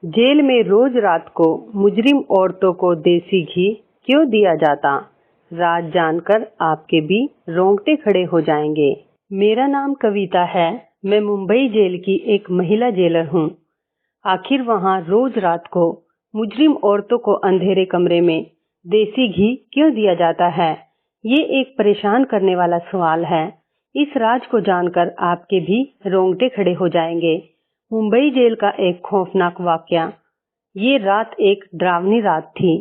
Jail में रोज रात को मुजरिम औरतों को देसी घी क्यों दिया जाता? राज जानकर आपके भी रोंगटे खड़े हो जाएंगे। मेरा नाम कविता है। मैं मुंबई जेल की एक महिला जेलर हूँ। आखिर वहाँ रोज रात को मुजरिम औरतों को अंधेरे कमरे में देसी घी क्यों दिया जाता है? ये एक परेशान करने वाला सवाल है। इस राज को जानकर आपके भी रोंगटे खड़े हो जाएंगे। मुंबई जेल का एक खौफनाक वाकया। ये रात एक डरावनी रात थी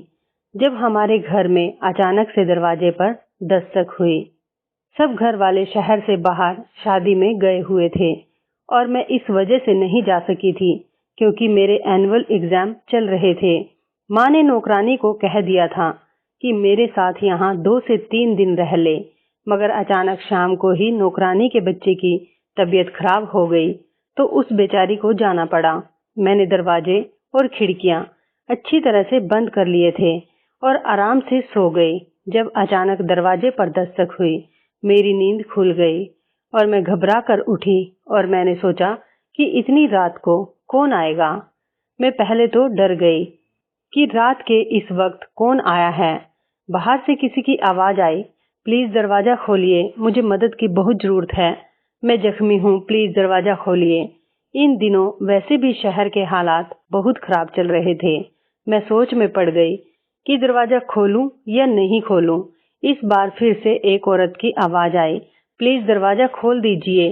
जब हमारे घर में अचानक से दरवाजे पर दस्तक हुई। सब घर वाले शहर से बाहर शादी में गए हुए थे और मैं इस वजह से नहीं जा सकी थी क्योंकि मेरे एनुअल एग्जाम चल रहे थे। माँ ने नौकरानी को कह दिया था कि मेरे साथ यहाँ 2 से 3 दिन रह ले, मगर अचानक शाम को ही नौकरानी के बच्चे की तबीयत खराब हो गई तो उस बेचारी को जाना पड़ा। मैंने दरवाजे और खिड़कियां अच्छी तरह से बंद कर लिए थे और आराम से सो गई। जब अचानक दरवाजे पर दस्तक हुई, मेरी नींद खुल गई और मैं घबरा कर उठी और मैंने सोचा कि इतनी रात को कौन आएगा। मैं पहले तो डर गई कि रात के इस वक्त कौन आया है। बाहर से किसी की आवाज आई, प्लीज दरवाजा खोलिए, मुझे मदद की बहुत जरूरत है, मैं जख्मी हूँ, प्लीज दरवाजा खोलिए। इन दिनों वैसे भी शहर के हालात बहुत खराब चल रहे थे। मैं सोच में पड़ गई कि दरवाजा खोलूं या नहीं खोलूं। इस बार फिर से एक औरत की आवाज आई, प्लीज दरवाजा खोल दीजिए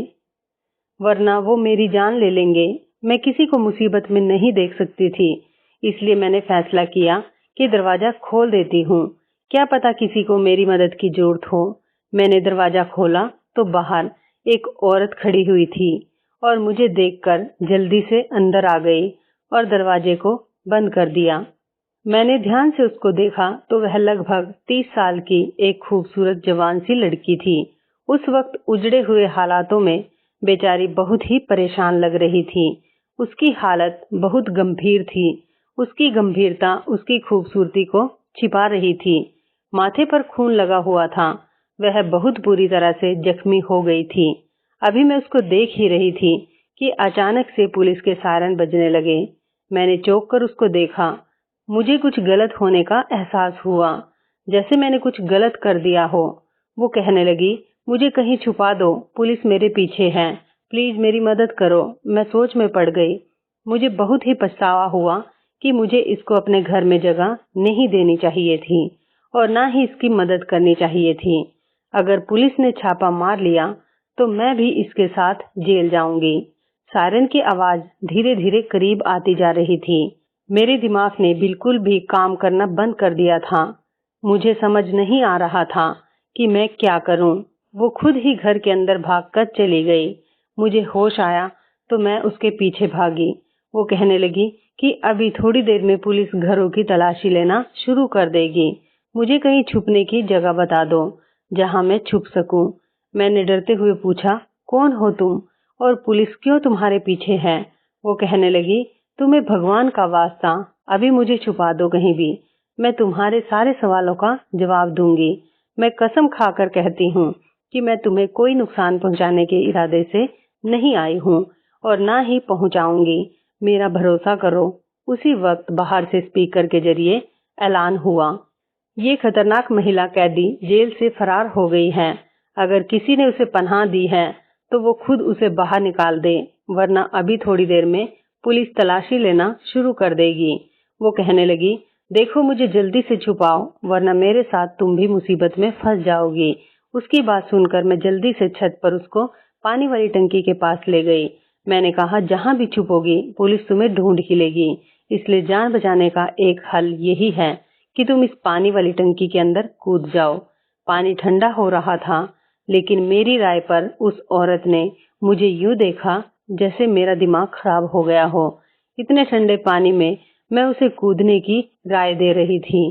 वरना वो मेरी जान ले लेंगे। मैं किसी को मुसीबत में नहीं देख सकती थी, इसलिए मैंने फैसला किया कि दरवाजा खोल देती हूँ, क्या पता किसी को मेरी मदद की जरूरत हो। मैंने दरवाजा खोला तो बाहर एक औरत खड़ी हुई थी और मुझे देखकर जल्दी से अंदर आ गई और दरवाजे को बंद कर दिया। मैंने ध्यान से उसको देखा तो वह लगभग 30 साल की एक खूबसूरत जवान सी लड़की थी। उस वक्त उजड़े हुए हालातों में बेचारी बहुत ही परेशान लग रही थी। उसकी हालत बहुत गंभीर थी। उसकी गंभीरता उसकी खूबसूरती को छिपा रही थी। माथे पर खून लगा हुआ था। वह बहुत बुरी तरह से जख्मी हो गई थी। अभी मैं उसको देख ही रही थी कि अचानक से पुलिस के सायरन बजने लगे। मैंने चौंक कर उसको देखा। मुझे कुछ गलत होने का एहसास हुआ, जैसे मैंने कुछ गलत कर दिया हो। वो कहने लगी, मुझे कहीं छुपा दो, पुलिस मेरे पीछे है, प्लीज मेरी मदद करो। मैं सोच में पड़ गई। मुझे बहुत ही पछतावा हुआ कि मुझे इसको अपने घर में जगह नहीं देनी चाहिए थी और ना ही इसकी मदद करनी चाहिए थी। अगर पुलिस ने छापा मार लिया तो मैं भी इसके साथ जेल जाऊंगी। सायरन की आवाज धीरे धीरे करीब आती जा रही थी। मेरे दिमाग ने बिल्कुल भी काम करना बंद कर दिया था। मुझे समझ नहीं आ रहा था कि मैं क्या करूं। वो खुद ही घर के अंदर भागकर चली गई। मुझे होश आया तो मैं उसके पीछे भागी। वो कहने लगी कि अभी थोड़ी देर में पुलिस घरों की तलाशी लेना शुरू कर देगी। मुझे कहीं छुपने की जगह बता दो जहां मैं छुप सकूं। मैंने डरते हुए पूछा, कौन हो तुम और पुलिस क्यों तुम्हारे पीछे है? वो कहने लगी, तुम्हें भगवान का वास्ता, अभी मुझे छुपा दो कहीं भी, मैं तुम्हारे सारे सवालों का जवाब दूंगी। मैं कसम खाकर कहती हूँ कि मैं तुम्हें कोई नुकसान पहुंचाने के इरादे से नहीं आई हूँ और ना ही पहुंचाऊंगी। मेरा भरोसा करो। उसी वक्त बाहर से स्पीकर के जरिए ऐलान हुआ, ये खतरनाक महिला कैदी जेल से फरार हो गई है। अगर किसी ने उसे पनाह दी है तो वो खुद उसे बाहर निकाल दे, वरना अभी थोड़ी देर में पुलिस तलाशी लेना शुरू कर देगी। वो कहने लगी, देखो मुझे जल्दी से छुपाओ वरना मेरे साथ तुम भी मुसीबत में फंस जाओगी। उसकी बात सुनकर मैं जल्दी से छत पर उसको पानी वाली टंकी के पास ले गई। मैंने कहा, जहां भी छुपोगी पुलिस तुम्हें ढूंढ ही लेगी, इसलिए जान बचाने का एक हल यही है कि तुम इस पानी वाली टंकी के अंदर कूद जाओ। पानी ठंडा हो रहा था, लेकिन मेरी राय पर उस औरत ने मुझे यूं देखा जैसे मेरा दिमाग खराब हो गया हो। इतने ठंडे पानी में मैं उसे कूदने की राय दे रही थी।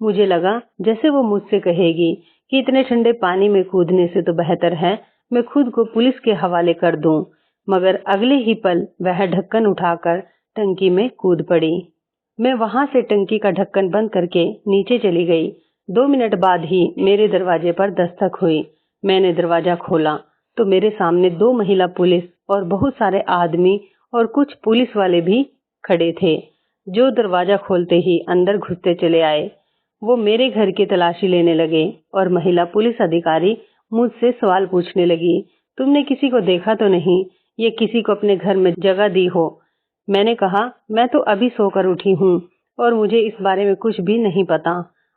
मुझे लगा जैसे वो मुझसे कहेगी कि इतने ठंडे पानी में कूदने से तो बेहतर है मैं खुद को पुलिस के हवाले कर दूं। मगर अगले ही पल वह ढक्कन उठाकर टंकी में कूद पड़ी। मैं वहां से टंकी का ढक्कन बंद करके नीचे चली गई। 2 मिनट बाद ही मेरे दरवाजे पर दस्तक हुई। मैंने दरवाजा खोला तो मेरे सामने 2 महिला पुलिस और बहुत सारे आदमी और कुछ पुलिस वाले भी खड़े थे। जो दरवाजा खोलते ही अंदर घुसते चले आए। वो मेरे घर की तलाशी लेने लगे और महिला पुलिस अधिकारी मुझसे सवाल पूछने लगी, तुमने किसी को देखा तो नहीं, ये किसी को अपने घर में जगह दी हो? मैंने कहा, मैं तो अभी सोकर उठी हूँ और मुझे इस बारे में कुछ भी नहीं पता।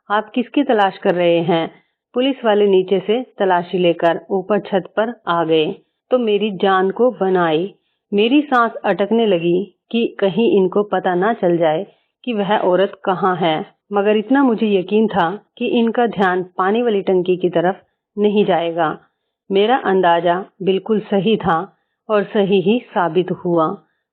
आप किसकी तलाश कर रहे हैं? पुलिस वाले नीचे से तलाशी लेकर ऊपर छत पर आ गए तो मेरी जान को बनाई। मेरी सांस अटकने लगी कि कहीं इनको पता ना चल जाए कि वह औरत कहाँ है, मगर इतना मुझे यकीन था कि इनका ध्यान पानी वाली टंकी की तरफ नहीं जाएगा। मेरा अंदाजा बिल्कुल सही था और सही ही साबित हुआ।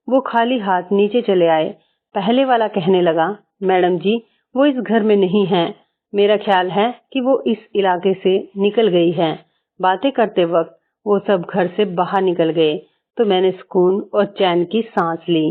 वो खाली हाथ नीचे चले आए। पहले वाला कहने लगा, मैडम जी, वो इस घर में नहीं है। मेरा ख्याल है कि वो इस इलाके से निकल गई है। बातें करते वक्त वो सब घर से बाहर निकल गए तो मैंने सुकून और चैन की सांस ली।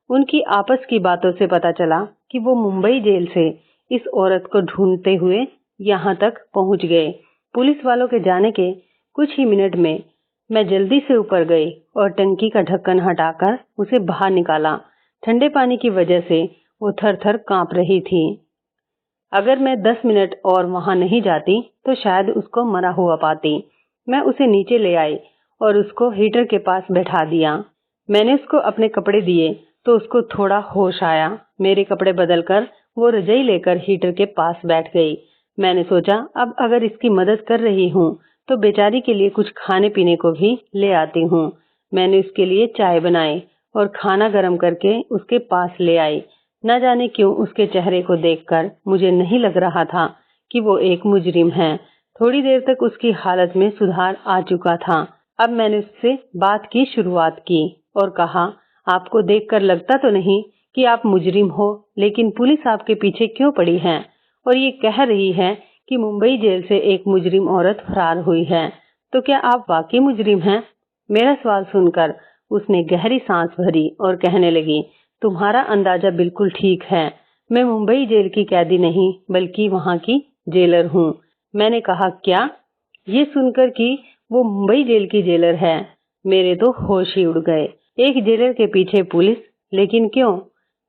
उनकी आपस की बातों से पता चला कि वो मुंबई जेल से इस औरत को ढूंढते हुए यहाँ तक पहुँच गए। पुलिस वालों के जाने के कुछ ही मिनट में मैं जल्दी से ऊपर गई और टंकी का ढक्कन हटाकर उसे बाहर निकाला। ठंडे पानी की वजह से वो थर-थर कांप रही थी। अगर मैं 10 मिनट और वहां नहीं जाती तो शायद उसको मरा हुआ पाती। मैं उसे नीचे ले आई और उसको हीटर के पास बैठा दिया। मैंने उसको अपने कपड़े दिए तो उसको थोड़ा होश आया। मेरे कपड़े बदलकर वो रजाई लेकर हीटर के पास बैठ गई। मैंने सोचा, अब अगर इसकी मदद कर रही हूँ तो बेचारी के लिए कुछ खाने पीने को भी ले आती हूँ। मैंने उसके लिए चाय बनाई और खाना गर्म करके उसके पास ले आई। न जाने क्यों उसके चेहरे को देखकर मुझे नहीं लग रहा था कि वो एक मुजरिम है। थोड़ी देर तक उसकी हालत में सुधार आ चुका था। अब मैंने उससे बात की शुरुआत की और कहा, आपको देखकर लगता तो नहीं कि आप मुजरिम हो, लेकिन पुलिस आपके पीछे क्यों पड़ी है और ये कह रही है कि मुंबई जेल से एक मुजरिम औरत फरार हुई है, तो क्या आप वाकई मुजरिम हैं? मेरा सवाल सुनकर उसने गहरी सांस भरी और कहने लगी, तुम्हारा अंदाजा बिल्कुल ठीक है। मैं मुंबई जेल की कैदी नहीं बल्कि वहां की जेलर हूँ। मैंने कहा, क्या? ये सुनकर कि वो मुंबई जेल की जेलर है, मेरे तो होश ही उड़ गए। एक जेलर के पीछे पुलिस, लेकिन क्यों?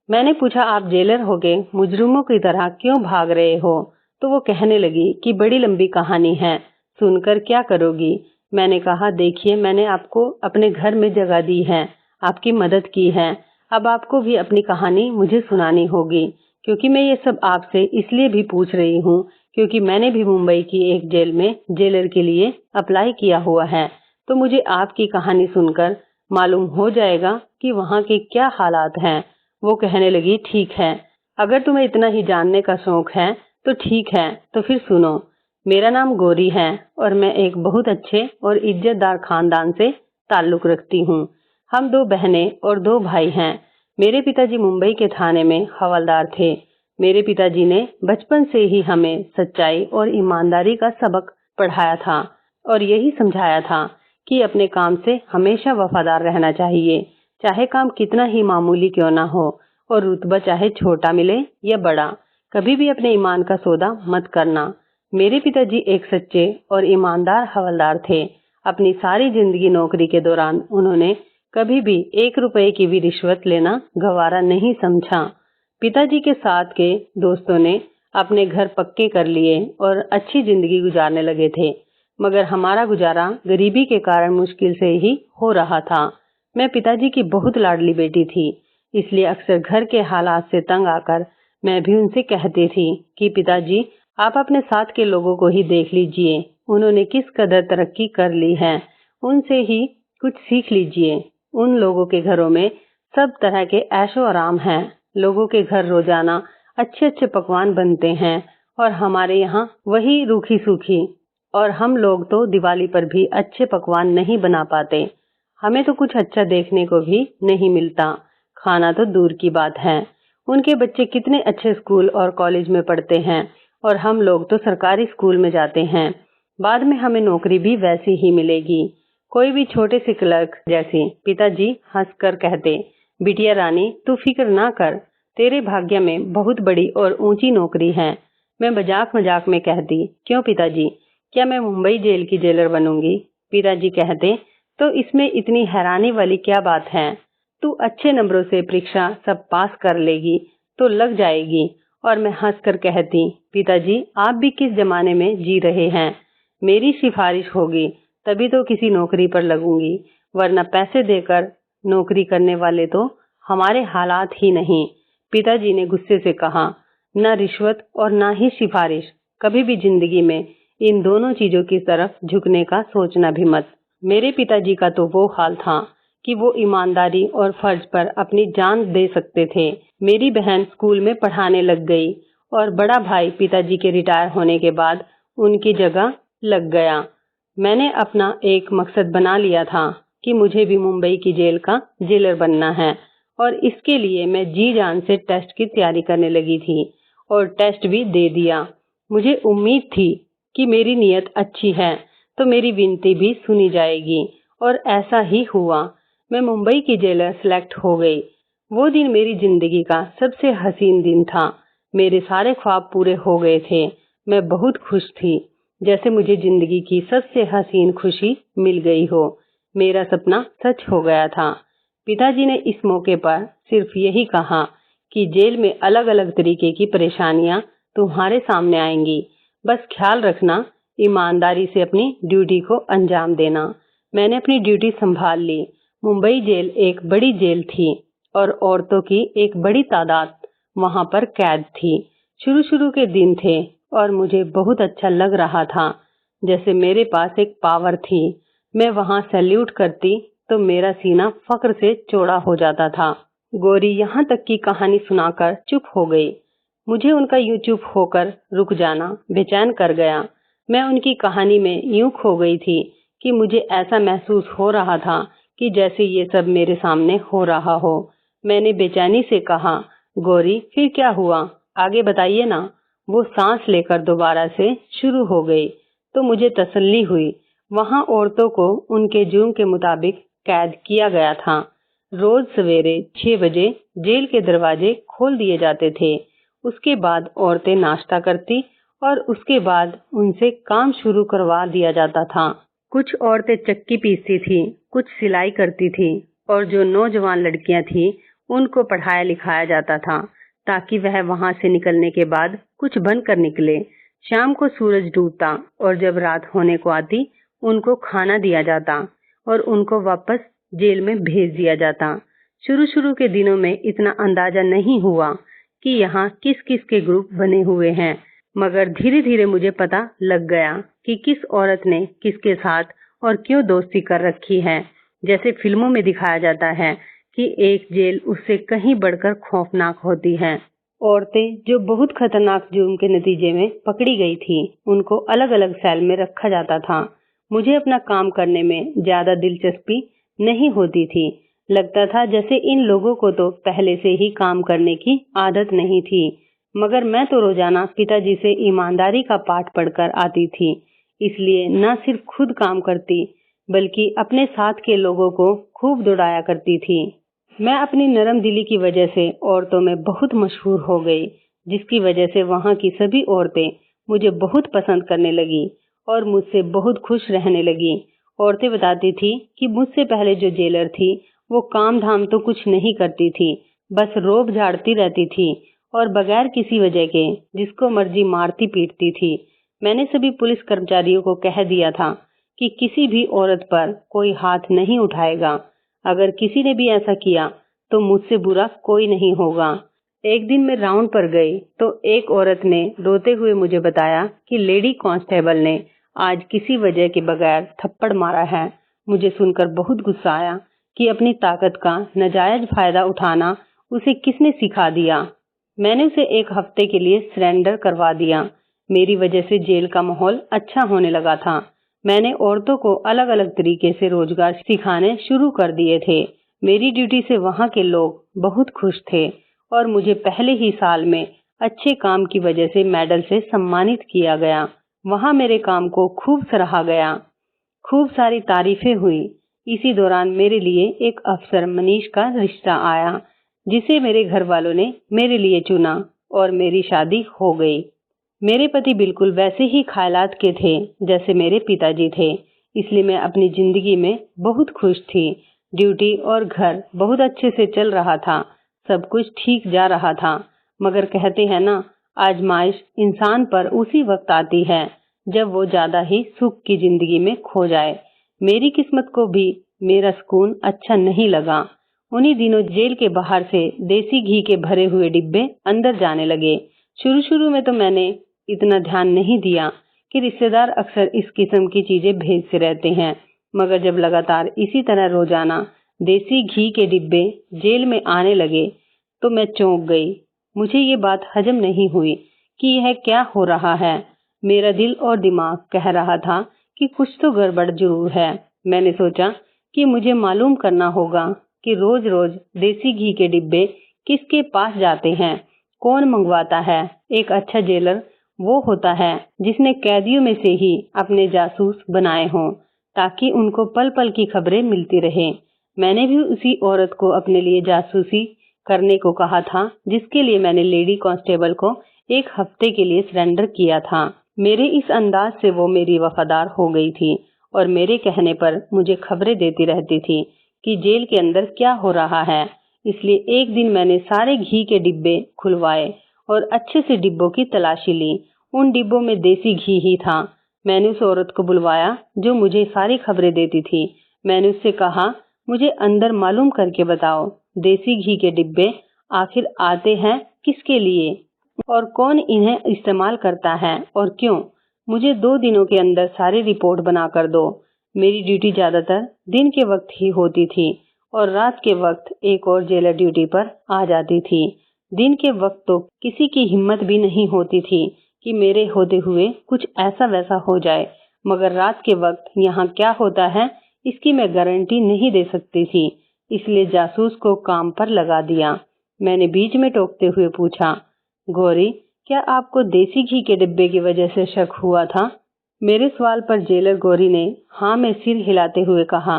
मैंने पूछा, आप जेलर होके मुजरिमों की तरह क्यों भाग रहे हो? तो वो कहने लगी कि बड़ी लंबी कहानी है, सुनकर क्या करोगी? मैंने कहा, देखिए, मैंने आपको अपने घर में जगह दी है, आपकी मदद की है। अब आपको भी अपनी कहानी मुझे सुनानी होगी, क्योंकि मैं ये सब आपसे इसलिए भी पूछ रही हूँ क्योंकि मैंने भी मुंबई की एक जेल में जेलर के लिए अप्लाई किया हुआ है। तो मुझे आपकी कहानी सुनकर मालूम हो जाएगा कि वहाँ के क्या हालात हैं। वो कहने लगी, ठीक है, अगर तुम्हें इतना ही जानने का शौक है तो ठीक है, तो फिर सुनो। मेरा नाम गौरी है और मैं एक बहुत अच्छे और इज्जतदार खानदान से ताल्लुक रखती हूँ। हम 2 बहनें और 2 भाई हैं। मेरे पिताजी मुंबई के थाने में हवलदार थे। मेरे पिताजी ने बचपन से ही हमें सच्चाई और ईमानदारी का सबक पढ़ाया था और यही समझाया था कि अपने काम से हमेशा वफादार रहना चाहिए, चाहे काम कितना ही मामूली क्यों ना हो और रुतबा चाहे छोटा मिले या बड़ा। कभी भी अपने ईमान का सौदा मत करना। मेरे पिताजी एक सच्चे और ईमानदार हवलदार थे। अपनी सारी जिंदगी नौकरी के दौरान उन्होंने कभी भी 1 रुपए की भी रिश्वत लेना गवारा नहीं समझा। पिताजी के साथ के दोस्तों ने अपने घर पक्के कर लिए और अच्छी जिंदगी गुजारने लगे थे, मगर हमारा गुजारा गरीबी के कारण मुश्किल से ही हो रहा था। मैं पिताजी की बहुत लाडली बेटी थी, इसलिए अक्सर घर के हालात से तंग आकर मैं भी उनसे कहती थी कि पिताजी, आप अपने साथ के लोगों को ही देख लीजिए, उन्होंने किस कदर तरक्की कर ली है, उनसे ही कुछ सीख लीजिए। उन लोगों के घरों में सब तरह के ऐशो आराम हैं। लोगों के घर रोजाना अच्छे अच्छे पकवान बनते हैं और हमारे यहाँ वही रूखी सूखी, और हम लोग तो दिवाली पर भी अच्छे पकवान नहीं बना पाते। हमें तो कुछ अच्छा देखने को भी नहीं मिलता, खाना तो दूर की बात है। उनके बच्चे कितने अच्छे स्कूल और कॉलेज में पढ़ते हैं और हम लोग तो सरकारी स्कूल में जाते हैं। बाद में हमें नौकरी भी वैसी ही मिलेगी, कोई भी छोटे से क्लर्क जैसी। पिताजी हंसकर कहते, बिटिया रानी, तू फिक्र ना कर, तेरे भाग्य में बहुत बड़ी और ऊंची नौकरी है। मैं मजाक मजाक में कहती, क्यों पिताजी, क्या मैं मुंबई जेल की जेलर बनूंगी? पिताजी कहते, तो इसमें इतनी हैरानी वाली क्या बात है? तू अच्छे नंबरों से परीक्षा सब पास कर लेगी तो लग जाएगी। और मैं हंसकर कहती, पिताजी आप भी किस जमाने में जी रहे हैं। मेरी सिफारिश होगी तभी तो किसी नौकरी पर लगूंगी, वरना पैसे देकर नौकरी करने वाले तो हमारे हालात ही नहीं। पिताजी ने गुस्से से कहा, न रिश्वत और न ही सिफारिश, कभी भी जिंदगी में इन दोनों चीजों की तरफ झुकने का सोचना भी मत। मेरे पिताजी का तो वो हाल था कि वो ईमानदारी और फर्ज पर अपनी जान दे सकते थे। मेरी बहन स्कूल में पढ़ाने लग गई और बड़ा भाई पिताजी के रिटायर होने के बाद उनकी जगह लग गया। मैंने अपना एक मकसद बना लिया था कि मुझे भी मुंबई की जेल का जेलर बनना है, और इसके लिए मैं जी जान से टेस्ट की तैयारी करने लगी थी और टेस्ट भी दे दिया। मुझे उम्मीद थी कि मेरी नीयत अच्छी है तो मेरी विनती भी सुनी जाएगी, और ऐसा ही हुआ। मैं मुंबई की जेलर सिलेक्ट हो गई। वो दिन मेरी जिंदगी का सबसे हसीन दिन था। मेरे सारे ख्वाब पूरे हो गए थे। मैं बहुत खुश थी, जैसे मुझे जिंदगी की सबसे हसीन खुशी मिल गई हो। मेरा सपना सच हो गया था। पिताजी ने इस मौके पर सिर्फ यही कहा कि जेल में अलग अलग तरीके की परेशानियां तुम्हारे सामने आएंगी, बस ख्याल रखना, ईमानदारी से अपनी ड्यूटी को अंजाम देना। मैंने अपनी ड्यूटी संभाल ली। मुंबई जेल एक बड़ी जेल थी और औरतों की एक बड़ी तादाद वहां पर कैद थी। शुरू शुरू के दिन थे और मुझे बहुत अच्छा लग रहा था, जैसे मेरे पास एक पावर थी। मैं वहां सैल्यूट करती तो मेरा सीना फक्र से चौड़ा हो जाता था। गौरी यहाँ तक की कहानी सुनाकर चुप हो गई। मुझे उनका यूं चुप होकर रुक जाना बेचैन कर गया। मैं उनकी कहानी में यूं खो गई थी कि मुझे ऐसा महसूस हो रहा था कि जैसे ये सब मेरे सामने हो रहा हो। मैंने बेचैनी से कहा, गौरी फिर क्या हुआ, आगे बताइए ना। वो सांस लेकर दोबारा से शुरू हो गई तो मुझे तसल्ली हुई। वहां औरतों को उनके जुर्म के मुताबिक कैद किया गया था। रोज सवेरे 6 बजे जेल के दरवाजे खोल दिए जाते थे। उसके बाद औरतें नाश्ता करती और उसके बाद उनसे काम शुरू करवा दिया जाता था। कुछ औरतें चक्की पीसती थी, कुछ सिलाई करती थी, और जो नौजवान लड़कियां थी उनको पढ़ाया लिखाया जाता था ताकि वह वहां से निकलने के बाद कुछ बनकर निकले। शाम को सूरज डूबता और जब रात होने को आती उनको खाना दिया जाता और उनको वापस जेल में भेज दिया जाता। शुरू शुरू के दिनों में इतना अंदाजा नहीं हुआ कि यहाँ किस किस के ग्रुप बने हुए हैं, मगर धीरे धीरे मुझे पता लग गया कि किस औरत ने किसके साथ और क्यों दोस्ती कर रखी है। जैसे फिल्मों में दिखाया जाता है कि एक जेल उससे कहीं बढ़कर खौफनाक होती है। औरतें जो बहुत खतरनाक जुर्म के नतीजे में पकड़ी गई थी, उनको अलग अलग सेल में रखा जाता था। मुझे अपना काम करने में ज्यादा दिलचस्पी नहीं होती थी। लगता था जैसे इन लोगों को तो पहले से ही काम करने की आदत नहीं थी, मगर मैं तो रोजाना पिताजी से ईमानदारी का पाठ पढ़कर आती थी, इसलिए न सिर्फ खुद काम करती बल्कि अपने साथ के लोगों को खूब दौड़ाया करती थी। मैं अपनी नरम दिली की वजह से औरतों में बहुत मशहूर हो गई, जिसकी वजह से वहां की सभी औरतें मुझे बहुत पसंद करने लगी और मुझसे बहुत खुश रहने लगी। औरतें बताती थी कि मुझसे पहले जो जेलर थी वो काम धाम तो कुछ नहीं करती थी, बस रोब झाड़ती रहती थी और बगैर किसी वजह के जिसको मर्जी मारती पीटती थी। मैंने सभी पुलिस कर्मचारियों को कह दिया था कि किसी भी औरत पर कोई हाथ नहीं उठाएगा। अगर किसी ने भी ऐसा किया तो मुझसे बुरा कोई नहीं होगा। एक दिन मैं राउंड पर गई तो एक औरत ने रोते हुए मुझे बताया कि लेडी कांस्टेबल ने आज किसी वजह के बगैर थप्पड़ मारा है। मुझे सुनकर बहुत गुस्सा आया कि अपनी ताकत का नाजायज फायदा उठाना उसे किसने सिखा दिया। मैंने उसे एक हफ्ते के लिए सरेंडर करवा दिया। मेरी वजह से जेल का माहौल अच्छा होने लगा था। मैंने औरतों को अलग अलग तरीके से रोजगार सिखाने शुरू कर दिए थे। मेरी ड्यूटी से वहां के लोग बहुत खुश थे और मुझे पहले ही साल में अच्छे काम की वजह से मेडल से सम्मानित किया गया। वहां मेरे काम को खूब सराहा गया, खूब सारी तारीफें हुई। इसी दौरान मेरे लिए एक अफसर मनीष का रिश्ता आया, जिसे मेरे घर वालों ने मेरे लिए चुना और मेरी शादी हो गई। मेरे पति बिल्कुल वैसे ही ख्यालात के थे जैसे मेरे पिताजी थे, इसलिए मैं अपनी जिंदगी में बहुत खुश थी। ड्यूटी और घर बहुत अच्छे से चल रहा था, सब कुछ ठीक जा रहा था। मगर कहते हैं ना, आजमाइश इंसान पर उसी वक्त आती है जब वो ज्यादा ही सुख की जिंदगी में खो जाए। मेरी किस्मत को भी मेरा सुकून अच्छा नहीं लगा। उन्हीं दिनों जेल के बाहर से देसी घी के भरे हुए डिब्बे अंदर जाने लगे। शुरू शुरू में तो मैंने इतना ध्यान नहीं दिया कि रिश्तेदार अक्सर इस किस्म की चीजें भेजते रहते हैं, मगर जब लगातार इसी तरह रोजाना देसी घी के डिब्बे जेल में आने लगे तो मैं चौंक गई। मुझे ये बात हजम नहीं हुई कि यह क्या हो रहा है। मेरा दिल और दिमाग कह रहा था कि कुछ तो गड़बड़ जरूर है। मैंने सोचा कि मुझे मालूम करना होगा कि रोज रोज देसी घी के डिब्बे किसके पास जाते हैं, कौन मंगवाता है। एक अच्छा जेलर वो होता है जिसने कैदियों में से ही अपने जासूस बनाए हों, ताकि उनको पल पल की खबरें मिलती रहें। मैंने भी उसी औरत को अपने लिए जासूसी करने को कहा था, जिसके लिए मैंने लेडी कांस्टेबल को 1 हफ्ते के लिए सरेंडर किया था। मेरे इस अंदाज से वो मेरी वफादार हो गई थी और मेरे कहने पर मुझे खबरें देती रहती थी कि जेल के अंदर क्या हो रहा है। इसलिए एक दिन मैंने सारे घी के डिब्बे खुलवाए और अच्छे से डिब्बों की तलाशी ली। उन डिब्बों में देसी घी ही था। मैंने उस औरत को बुलवाया जो मुझे सारी खबरें देती थी। मैंने उससे कहा, मुझे अंदर मालूम करके बताओ, देसी घी के डिब्बे आखिर आते हैं किसके लिए और कौन इन्हें इस्तेमाल करता है और क्यों। मुझे 2 दिनों के अंदर सारी रिपोर्ट बना कर दो। मेरी ड्यूटी ज्यादातर दिन के वक्त ही होती थी और रात के वक्त एक और जेलर ड्यूटी पर आ जाती थी। दिन के वक्त तो किसी की हिम्मत भी नहीं होती थी कि मेरे होते हुए कुछ ऐसा वैसा हो जाए, मगर रात के वक्त यहाँ क्या होता है इसकी मैं गारंटी नहीं दे सकती थी। इसलिए जासूस को काम पर लगा दिया। मैंने बीच में टोकते हुए पूछा, गौरी, क्या आपको देसी घी के डिब्बे की वजह से शक हुआ था? मेरे सवाल पर जेलर गौरी ने हाँ में सिर हिलाते हुए कहा,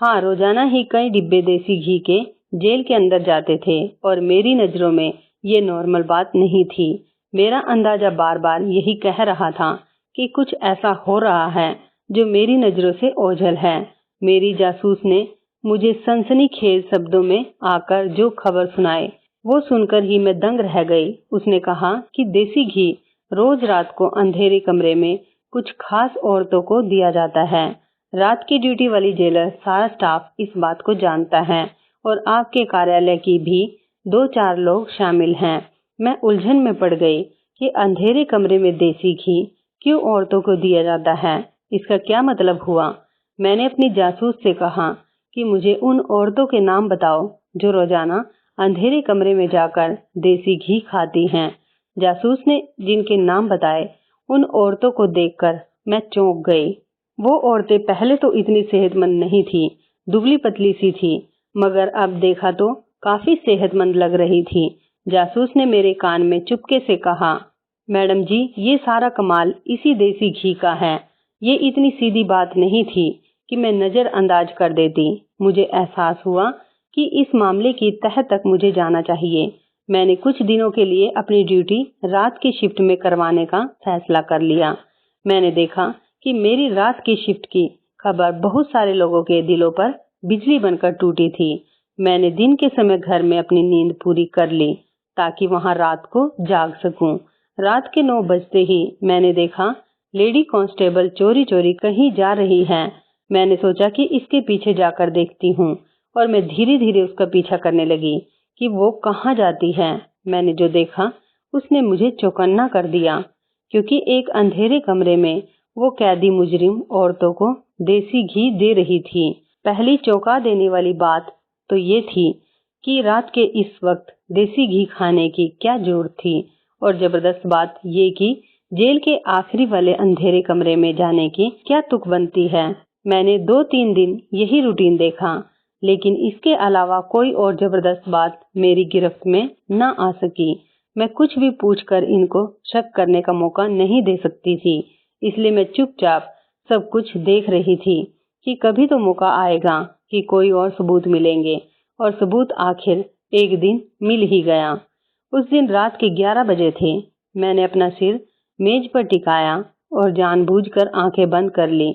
हाँ, रोजाना ही कई डिब्बे देसी घी के जेल के अंदर जाते थे और मेरी नजरों में ये नॉर्मल बात नहीं थी। मेरा अंदाजा बार बार यही कह रहा था कि कुछ ऐसा हो रहा है जो मेरी नजरों से ओझल है। मेरी जासूस ने मुझे सनसनीखेज शब्दों में आकर जो खबर सुनाई, वो सुनकर ही मैं दंग रह गई। उसने कहा कि देसी घी रोज रात को अंधेरे कमरे में कुछ खास औरतों को दिया जाता है। रात की ड्यूटी वाली जेलर सारा स्टाफ इस बात को जानता है और आपके कार्यालय की भी 2-4 लोग शामिल हैं। मैं उलझन में पड़ गई कि अंधेरे कमरे में देसी घी क्यों औरतों को दिया जाता है, इसका क्या मतलब हुआ। मैंने अपनी जासूस से कहा कि मुझे उन औरतों के नाम बताओ जो रोजाना अंधेरे कमरे में जाकर देसी घी खाती हैं। जासूस ने जिनके नाम बताए, उन औरतों को देखकर मैं चौंक गई। वो औरतें पहले तो इतनी सेहतमंद नहीं थी, दुबली पतली सी थी, मगर अब देखा तो काफी सेहतमंद लग रही थी। जासूस ने मेरे कान में चुपके से कहा, मैडम जी, ये सारा कमाल इसी देसी घी का है। ये इतनी सीधी बात नहीं थी कि मैं नजरअंदाज कर देती। मुझे एहसास हुआ कि इस मामले की तह तक मुझे जाना चाहिए। मैंने कुछ दिनों के लिए अपनी ड्यूटी रात की शिफ्ट में करवाने का फैसला कर लिया। मैंने देखा कि मेरी रात की शिफ्ट की खबर बहुत सारे लोगों के दिलों पर बिजली बनकर टूटी थी। मैंने दिन के समय घर में अपनी नींद पूरी कर ली ताकि वहां रात को जाग सकूं। रात के 9 बजते ही मैंने देखा लेडी कांस्टेबल चोरी चोरी कहीं जा रही है। मैंने सोचा कि इसके पीछे जाकर देखती हूँ और मैं धीरे धीरे उसका पीछा करने लगी कि वो कहाँ जाती है। मैंने जो देखा उसने मुझे चौकन्ना कर दिया, क्योंकि एक अंधेरे कमरे में वो कैदी मुजरिम औरतों को देसी घी दे रही थी। पहली चौंका देने वाली बात तो ये थी कि रात के इस वक्त देसी घी खाने की क्या जरूरत थी, और जबरदस्त बात ये कि जेल के आखिरी वाले अंधेरे कमरे में जाने की क्या तुक बनती है। मैंने 2-3 दिन यही रूटीन देखा, लेकिन इसके अलावा कोई और जबरदस्त बात मेरी गिरफ्त में न आ सकी। मैं कुछ भी पूछकर इनको शक करने का मौका नहीं दे सकती थी, इसलिए मैं चुपचाप सब कुछ देख रही थी कि कभी तो मौका आएगा कि कोई और सबूत मिलेंगे, और सबूत आखिर एक दिन मिल ही गया। उस दिन रात के 11 बजे थे। मैंने अपना सिर मेज पर टिकाया और जानबूझकर आंखें बंद कर ली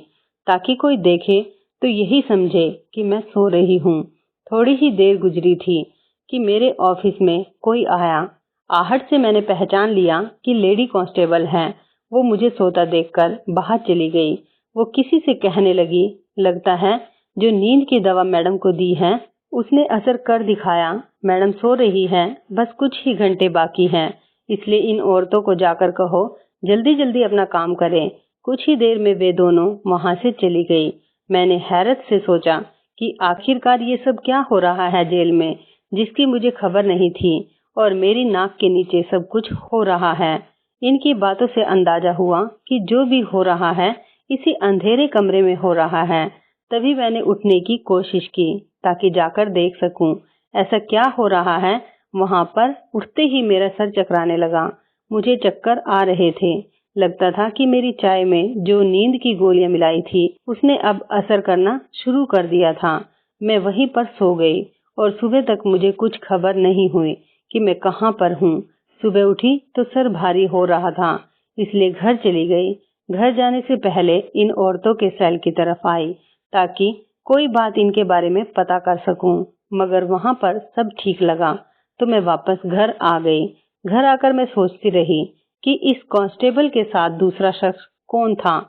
ताकि कोई देखे तो यही समझे कि मैं सो रही हूँ। थोड़ी ही देर गुजरी थी कि मेरे ऑफिस में कोई आया। आहट से मैंने पहचान लिया कि लेडी कांस्टेबल हैं। वो मुझे सोता देखकर बाहर चली गई। वो किसी से कहने लगी, लगता है जो नींद की दवा मैडम को दी है उसने असर कर दिखाया। मैडम सो रही हैं, बस कुछ ही घंटे बाकी हैं, इसलिए इन औरतों को जाकर कहो जल्दी जल्दी अपना काम करें। कुछ ही देर में वे दोनों वहां से चली गई। मैंने हैरत से सोचा कि आखिरकार ये सब क्या हो रहा है जेल में, जिसकी मुझे खबर नहीं थी, और मेरी नाक के नीचे सब कुछ हो रहा है। इनकी बातों से अंदाजा हुआ कि जो भी हो रहा है इसी अंधेरे कमरे में हो रहा है। तभी मैंने उठने की कोशिश की ताकि जाकर देख सकूं ऐसा क्या हो रहा है। वहां पर उठते ही मेरा सर चकराने लगा। मुझे चक्कर आ रहे थे। लगता था कि मेरी चाय में जो नींद की गोलियां मिलाई थी उसने अब असर करना शुरू कर दिया था। मैं वहीं पर सो गई और सुबह तक मुझे कुछ खबर नहीं हुई कि मैं कहां पर हूं। सुबह उठी तो सर भारी हो रहा था, इसलिए घर चली गई। घर जाने से पहले इन औरतों के सेल की तरफ आई ताकि कोई बात इनके बारे में पता कर सकूं, मगर वहां पर सब ठीक लगा तो मैं वापस घर आ गई। घर आकर मैं सोचती रही कि इस कांस्टेबल के साथ दूसरा शख्स कौन था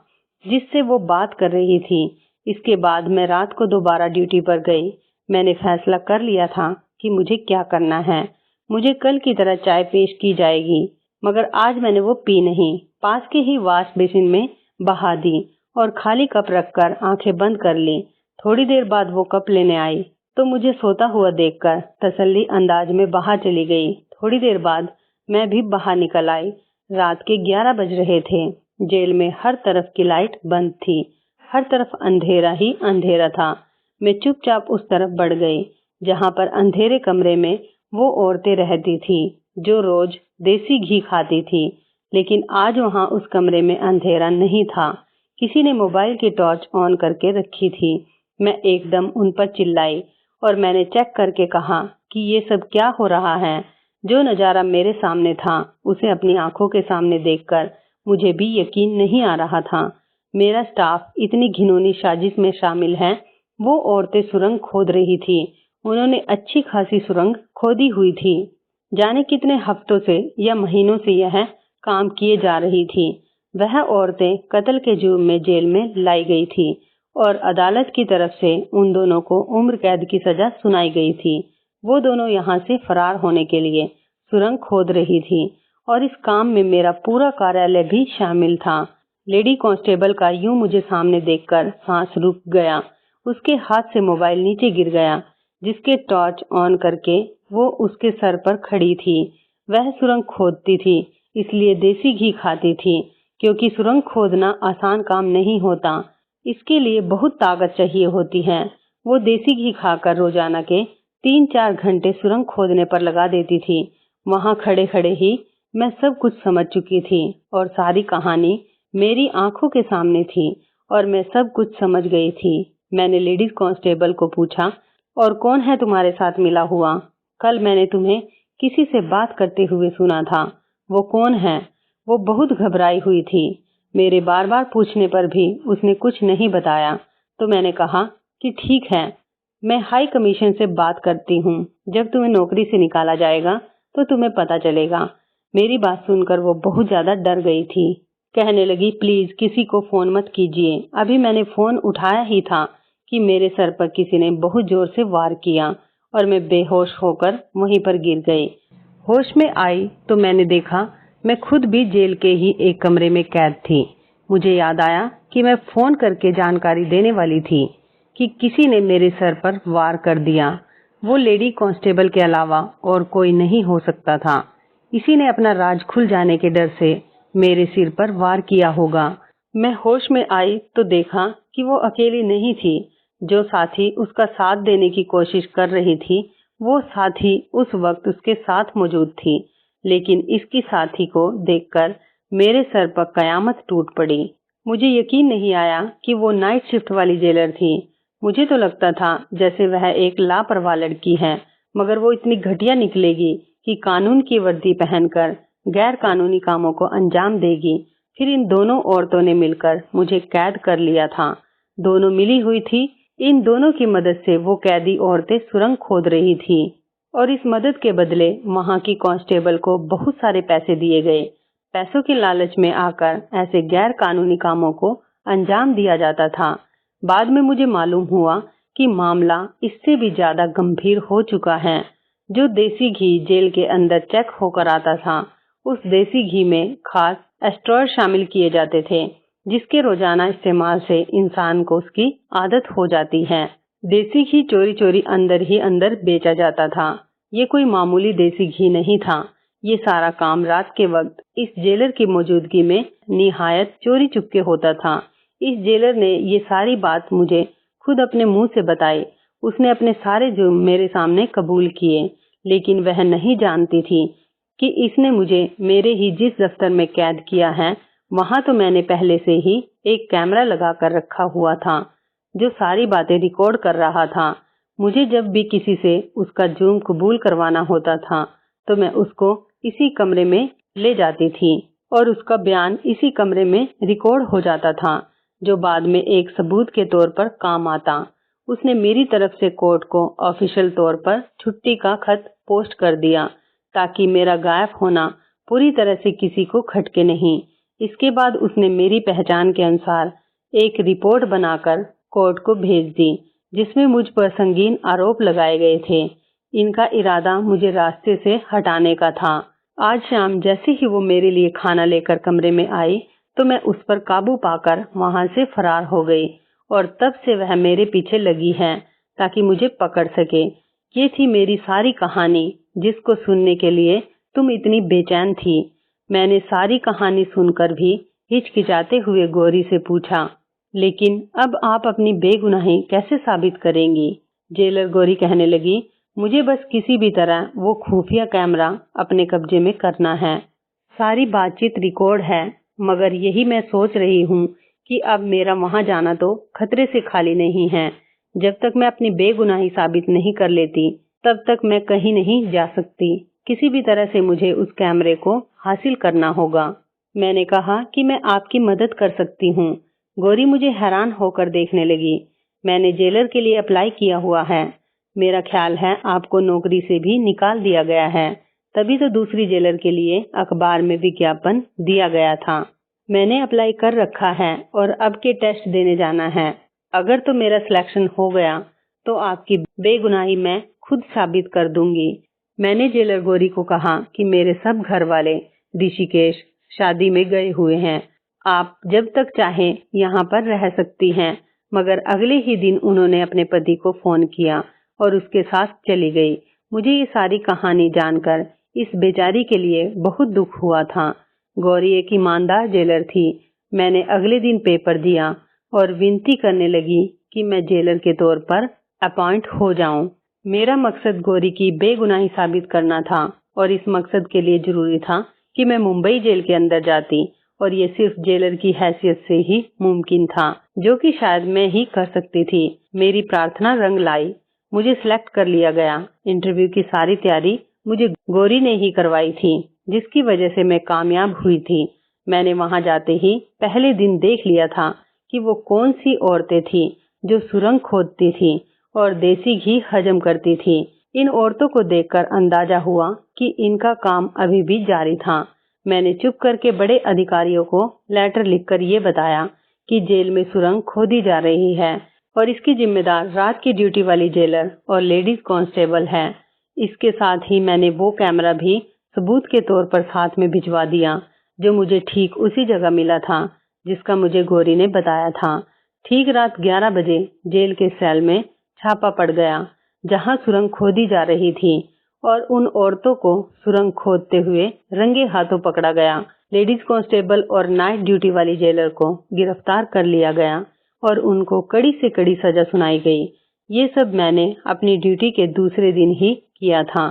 जिससे वो बात कर रही थी। इसके बाद मैं रात को दोबारा ड्यूटी पर गई। मैंने फैसला कर लिया था कि मुझे क्या करना है। मुझे कल की तरह चाय पेश की जाएगी, मगर आज मैंने वो पी नहीं। पास के ही वॉश बेसिन में बहा दी और खाली कप रखकर आंखें बंद कर ली। थोड़ी देर बाद वो कप लेने आई तो मुझे सोता हुआ देखकर तसल्ली अंदाज में बाहर चली गई। थोड़ी देर बाद मैं भी बाहर निकल आई। रात के 11 बज रहे थे। जेल में हर तरफ की लाइट बंद थी। हर तरफ अंधेरा ही अंधेरा था। मैं चुपचाप उस तरफ बढ़ गई जहां पर अंधेरे कमरे में वो औरतें रहती थी जो रोज देसी घी खाती थी। लेकिन आज वहां उस कमरे में अंधेरा नहीं था। किसी ने मोबाइल की टॉर्च ऑन करके रखी थी। मैं एकदम उन पर चिल्लाई और मैंने चेक करके कहा कि ये सब क्या हो रहा है। जो नजारा मेरे सामने था उसे अपनी आंखों के सामने देखकर मुझे भी यकीन नहीं आ रहा था। मेरा स्टाफ इतनी घिनौनी साजिश में शामिल है। वो औरतें सुरंग खोद रही थी। उन्होंने अच्छी खासी सुरंग खोदी हुई थी। जाने कितने हफ्तों से या महीनों से यह काम किए जा रही थी। वह औरतें कत्ल के जुर्म में जेल में लाई गई थी और अदालत की तरफ से उन दोनों को उम्र कैद की सजा सुनाई गई थी। वो दोनों यहाँ से फरार होने के लिए सुरंग खोद रही थी और इस काम में मेरा पूरा कार्यालय भी शामिल था। लेडी कांस्टेबल का यूं मुझे सामने देखकर सांस रुक गया। उसके हाथ से मोबाइल नीचे गिर गया, जिसके टॉर्च ऑन करके वो उसके सर पर खड़ी थी। वह सुरंग खोदती थी, इसलिए देसी घी खाती थी, क्योंकि सुरंग खोदना आसान काम नहीं होता। इसके लिए बहुत ताकत चाहिए होती है। वो देसी घी खाकर रोजाना के 3-4 घंटे सुरंग खोदने पर लगा देती थी। वहां खड़े खड़े ही मैं सब कुछ समझ चुकी थी और सारी कहानी मेरी आंखों के सामने थी और मैं सब कुछ समझ गई थी। मैंने लेडीज कांस्टेबल को पूछा, और कौन है तुम्हारे साथ मिला हुआ? कल मैंने तुम्हें किसी से बात करते हुए सुना था। वो कौन है? वो बहुत घबराई हुई थी। मेरे बार बार पूछने पर भी उसने कुछ नहीं बताया। तो मैंने कहा कि ठीक है, मैं हाई कमीशन से बात करती हूँ। जब तुम्हें नौकरी से निकाला जाएगा तो तुम्हें पता चलेगा। मेरी बात सुनकर वो बहुत ज्यादा डर गई थी। कहने लगी, प्लीज किसी को फोन मत कीजिए। अभी मैंने फोन उठाया ही था कि मेरे सर पर किसी ने बहुत जोर से वार किया और मैं बेहोश होकर वहीं पर गिर गई। होश में आई तो मैंने देखा मैं खुद भी जेल के ही एक कमरे में कैद थी। मुझे याद आया कि मैं फोन करके जानकारी देने वाली थी कि किसी ने मेरे सर पर वार कर दिया। वो लेडी कांस्टेबल के अलावा और कोई नहीं हो सकता था। इसी ने अपना राज खुल जाने के डर से मेरे सिर पर वार किया होगा। मैं होश में आई तो देखा कि वो अकेली नहीं थी। जो साथी उसका साथ देने की कोशिश कर रही थी वो साथी उस वक्त उसके साथ मौजूद थी। लेकिन इसकी साथी को देखकर मेरे सर पर कयामत टूट पड़ी। मुझे यकीन नहीं आया कि वो नाइट शिफ्ट वाली जेलर थी। मुझे तो लगता था जैसे वह एक लापरवाह लड़की है, मगर वो इतनी घटिया निकलेगी कि कानून की वर्दी पहनकर गैर कानूनी कामों को अंजाम देगी। फिर इन दोनों औरतों ने मिलकर मुझे कैद कर लिया था। दोनों मिली हुई थी। इन दोनों की मदद से वो कैदी औरतें सुरंग खोद रही थी। और इस मदद के बदले वहाँ की कांस्टेबल को बहुत सारे पैसे दिए गए। पैसों के लालच में आकर ऐसे गैर कानूनी कामों को अंजाम दिया जाता था। बाद में मुझे मालूम हुआ कि मामला इससे भी ज्यादा गंभीर हो चुका है। जो देसी घी जेल के अंदर चेक होकर आता था, उस देसी घी में खास एस्ट्रॉयड शामिल किए जाते थे, जिसके रोजाना इस्तेमाल से इंसान को उसकी आदत हो जाती है। देसी घी चोरी चोरी अंदर ही अंदर बेचा जाता था। ये कोई मामूली देसी घी नहीं था। ये सारा काम रात के वक्त इस जेलर की मौजूदगी में निहायत चोरी चुपके होता था। इस जेलर ने ये सारी बात मुझे खुद अपने मुंह से बताई। उसने अपने सारे जुर्म मेरे सामने कबूल किए, लेकिन वह नहीं जानती थी कि इसने मुझे मेरे ही जिस दफ्तर में कैद किया है, वहां तो मैंने पहले से ही एक कैमरा लगा कर रखा हुआ था, जो सारी बातें रिकॉर्ड कर रहा था। मुझे जब भी किसी से उसका जुर्म कबूल करवाना होता था, तो मैं उसको इसी कमरे में ले जाती थी और उसका बयान इसी कमरे में रिकॉर्ड हो जाता था, जो बाद में एक सबूत के तौर पर काम आता। उसने मेरी तरफ से कोर्ट को ऑफिशियल तौर पर छुट्टी का खत पोस्ट कर दिया, ताकि मेरा गायब होना पूरी तरह से किसी को खटके नहीं। इसके बाद उसने मेरी पहचान के अनुसार एक रिपोर्ट बनाकर कोर्ट को भेज दी, जिसमें मुझ पर संगीन आरोप लगाए गए थे। इनका इरादा मुझे रास्ते से हटाने का था। आज शाम जैसे ही वो मेरे लिए खाना लेकर कमरे में आई, तो मैं उस पर काबू पाकर वहां से फरार हो गई और तब से वह मेरे पीछे लगी है ताकि मुझे पकड़ सके। ये थी मेरी सारी कहानी, जिसको सुनने के लिए तुम इतनी बेचैन थी। मैंने सारी कहानी सुनकर भी हिचकिचाते हुए गौरी से पूछा, लेकिन अब आप अपनी बेगुनाही कैसे साबित करेंगी? जेलर गौरी कहने लगी, मुझे बस किसी भी तरह वो खुफिया कैमरा अपने कब्जे में करना है। सारी बातचीत रिकॉर्ड है, मगर यही मैं सोच रही हूँ कि अब मेरा वहां जाना तो खतरे से खाली नहीं है। जब तक मैं अपनी बेगुनाही साबित नहीं कर लेती, तब तक मैं कहीं नहीं जा सकती। किसी भी तरह से मुझे उस कैमरे को हासिल करना होगा। मैंने कहा कि मैं आपकी मदद कर सकती हूँ। गौरी मुझे हैरान होकर देखने लगी। मैंने जेलर के लिए अप्लाई किया हुआ है। मेरा ख्याल है आपको नौकरी से भी निकाल दिया गया है, तभी तो दूसरी जेलर के लिए अखबार में विज्ञापन दिया गया था। मैंने अप्लाई कर रखा है और अब के टेस्ट देने जाना है। अगर तो मेरा सिलेक्शन हो गया तो आपकी बेगुनाही मैं खुद साबित कर दूंगी। मैंने जेलर गौरी को कहा कि मेरे सब घर वाले ऋषिकेश शादी में गए हुए हैं। आप जब तक चाहें यहाँ पर रह सकती हैं। मगर अगले ही दिन उन्होंने अपने पति को फोन किया और उसके साथ चली गई। मुझे ये सारी कहानी जानकर इस बेचारी के लिए बहुत दुख हुआ था। गौरी एक ईमानदार जेलर थी। मैंने अगले दिन पेपर दिया और विनती करने लगी कि मैं जेलर के तौर पर अपॉइंट हो जाऊं। मेरा मकसद गौरी की बेगुनाही साबित करना था और इस मकसद के लिए जरूरी था कि मैं मुंबई जेल के अंदर जाती, और ये सिर्फ जेलर की हैसियत से ही मुमकिन था, जो कि शायद मैं ही कर सकती थी। मेरी प्रार्थना रंग लाई। मुझे सिलेक्ट कर लिया गया। इंटरव्यू की सारी तैयारी मुझे गौरी ने ही करवाई थी, जिसकी वजह से मैं कामयाब हुई थी। मैंने वहां जाते ही पहले दिन देख लिया था कि वो कौन सी औरतें थी जो सुरंग खोदती थी और देसी घी हजम करती थी। इन औरतों को देखकर अंदाजा हुआ कि इनका काम अभी भी जारी था। मैंने चुप करके बड़े अधिकारियों को लेटर लिखकर ये बताया कि जेल में सुरंग खोदी जा रही है और इसकी जिम्मेदार रात की ड्यूटी वाली जेलर और लेडीज कांस्टेबल है। इसके साथ ही मैंने वो कैमरा भी सबूत के तौर पर साथ में भिजवा दिया, जो मुझे ठीक उसी जगह मिला था जिसका मुझे गौरी ने बताया था। ठीक रात 11 बजे जेल के सेल में छापा पड़ गया, जहां सुरंग खोदी जा रही थी, और उन औरतों को सुरंग खोदते हुए रंगे हाथों पकड़ा गया। लेडीज कांस्टेबल और नाइट ड्यूटी वाली जेलर को गिरफ्तार कर लिया गया और उनको कड़ी से कड़ी सजा सुनाई गई। ये सब मैंने अपनी ड्यूटी के दूसरे दिन ही किया था,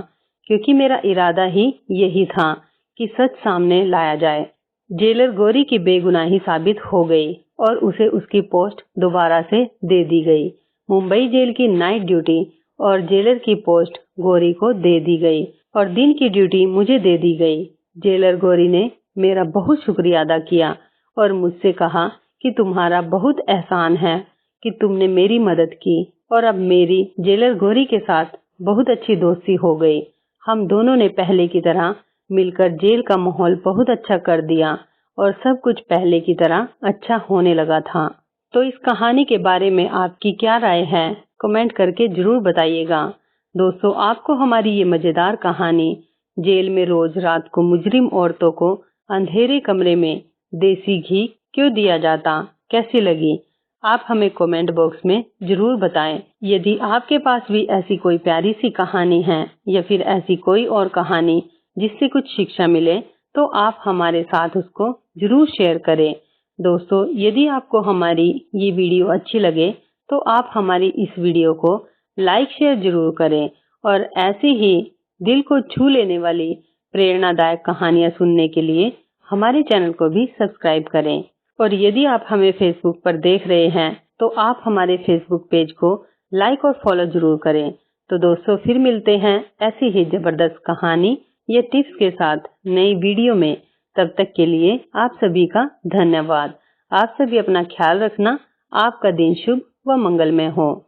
क्योंकि मेरा इरादा ही यही था कि सच सामने लाया जाए। जेलर गौरी की बेगुनाही साबित हो गई और उसे उसकी पोस्ट दोबारा से दे दी गई। मुंबई जेल की नाइट ड्यूटी और जेलर की पोस्ट गौरी को दे दी गई और दिन की ड्यूटी मुझे दे दी गई। जेलर गौरी ने मेरा बहुत शुक्रिया अदा किया और मुझसे कहा कि तुम्हारा बहुत एहसान है कि तुमने मेरी मदद की, और अब मेरी जेलर गौरी के साथ बहुत अच्छी दोस्ती हो गई। हम दोनों ने पहले की तरह मिलकर जेल का माहौल बहुत अच्छा कर दिया और सब कुछ पहले की तरह अच्छा होने लगा था। तो इस कहानी के बारे में आपकी क्या राय है, कमेंट करके जरूर बताइएगा। दोस्तों, आपको हमारी ये मजेदार कहानी जेल में रोज रात को मुजरिम औरतों को अंधेरे कमरे में देसी घी क्यों दिया जाता कैसी लगी? आप हमें कमेंट बॉक्स में जरूर बताएं। यदि आपके पास भी ऐसी कोई प्यारी सी कहानी है या फिर ऐसी कोई और कहानी जिससे कुछ शिक्षा मिले, तो आप हमारे साथ उसको जरूर शेयर करें। दोस्तों, यदि आपको हमारी ये वीडियो अच्छी लगे तो आप हमारी इस वीडियो को लाइक शेयर जरूर करें और ऐसी ही दिल को छू लेने वाली प्रेरणादायक कहानियां सुनने के लिए हमारे चैनल को भी सब्सक्राइब करें। और यदि आप हमें फेसबुक पर देख रहे हैं तो आप हमारे फेसबुक पेज को लाइक और फॉलो जरूर करें। तो दोस्तों, फिर मिलते हैं ऐसी ही जबरदस्त कहानी या टिप्स के साथ नई वीडियो में। तब तक के लिए आप सभी का धन्यवाद। आप सभी अपना ख्याल रखना। आपका दिन शुभ व मंगलमय हो।